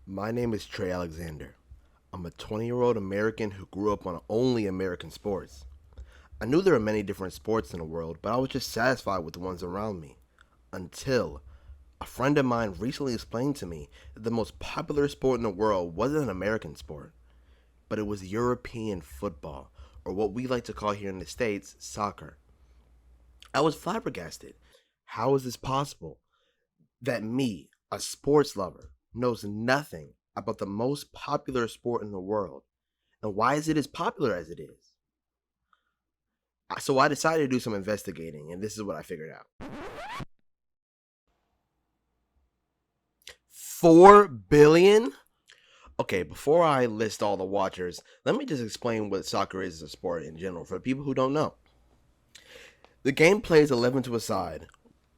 My name is Trey Alexander. I'm a 20-year-old American who grew up on only American sports. I knew there were many different sports in the world, but I was just satisfied with the ones around me. Until a friend of mine recently explained to me that the most popular sport in the world wasn't an American sport, but it was European football, or what we like to call here in the States, soccer. I was flabbergasted. How is this possible? That me, a sports lover, knows nothing about the most popular sport in the world. And why is it as popular as it is? So I decided to do some investigating, and this is what I figured out. 4 billion? Okay, before I list all the watchers, let me just explain what soccer is as a sport in general for people who don't know. The game plays 11 to a side,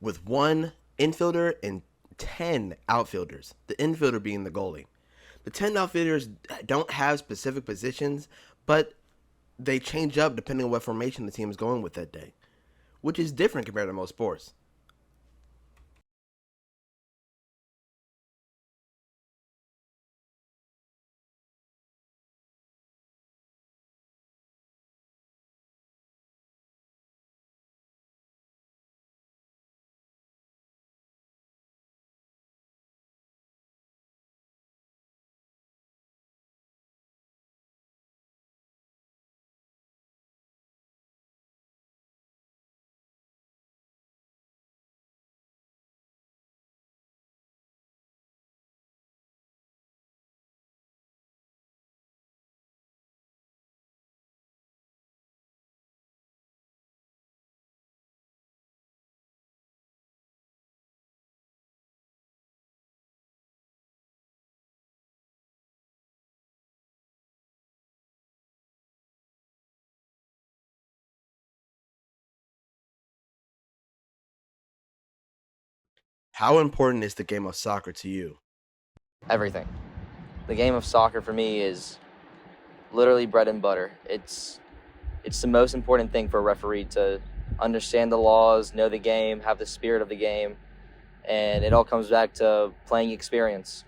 with one infielder and 10 outfielders, the infielder being the goalie. The 10 outfielders don't have specific positions, but they change up depending on what formation the team is going with that day, which is different compared to most sports. How important is the game of soccer to you? Everything. The game of soccer for me is literally bread and butter. It's the most important thing for a referee to understand the laws, know the game, have the spirit of the game, and it all comes back to playing experience.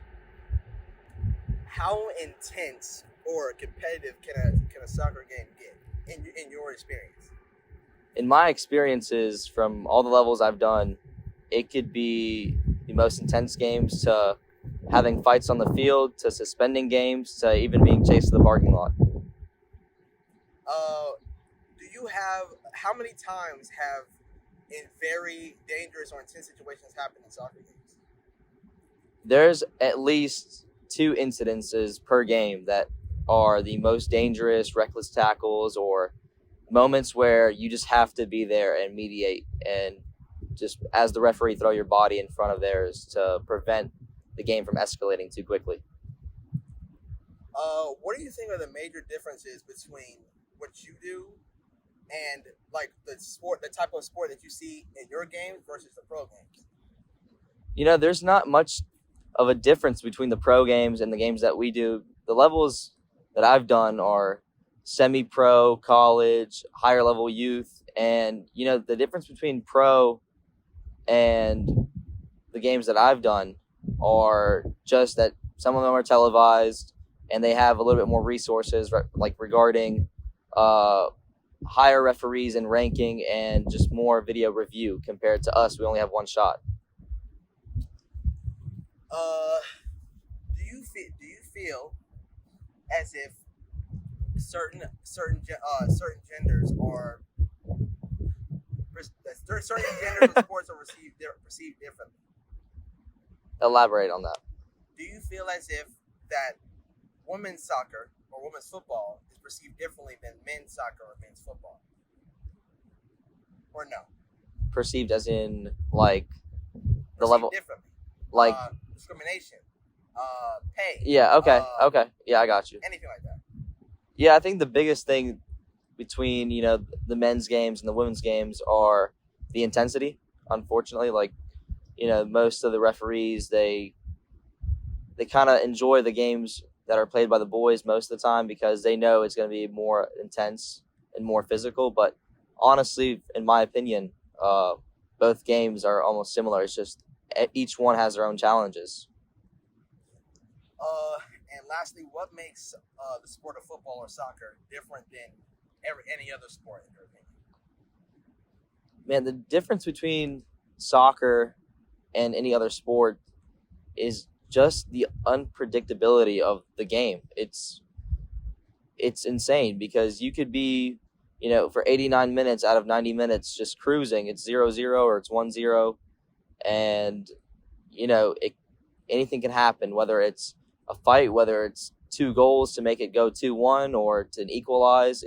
How intense or competitive can a soccer game get in your experience? In my experiences from all the levels I've done, it could be the most intense games to having fights on the field to suspending games to even being chased to the parking lot. Uh, do you have how many times have in very dangerous or intense situations happened in soccer games? There's at least two incidences per game that are the most dangerous, reckless tackles or moments where you just have to be there and mediate and just as the referee throw your body in front of theirs to prevent the game from escalating too quickly. What do you think are the major differences between what you do and like the type of sport that you see in your games versus the pro games? There's not much of a difference between the pro games and the games that we do. The levels that I've done are semi-pro, college, higher level youth, and the difference between pro and the games that I've done are just that some of them are televised and they have a little bit more resources like regarding uh, higher referees and ranking and just more video review compared to us. We only have one shot. Uh, do you feel as if certain genders are certain genders of sports are perceived differently? Elaborate on that. Do you feel as if that women's soccer or women's football is perceived differently than men's soccer or men's football, or no? Perceived as in like the Perceived level, differently, like discrimination, pay, yeah, okay, yeah, I got you. anything like that. Yeah, I think the biggest thing between the men's games and the women's games are the intensity. Unfortunately, like most of the referees they kind of enjoy the games that are played by the boys most of the time because they know it's going to be more intense and more physical. But honestly, in my opinion, both games are almost similar. It's just each one has their own challenges. lastly, what makes the sport of football or soccer different than any other sport in your opinion? Man, the difference between soccer and any other sport is just the unpredictability of the game. It's insane because you could be, for 89 minutes out of 90 minutes just cruising. It's 0-0 or it's 1-0, and anything can happen, whether it's a fight, whether it's 2 goals to make it go 2-1 or to equalize.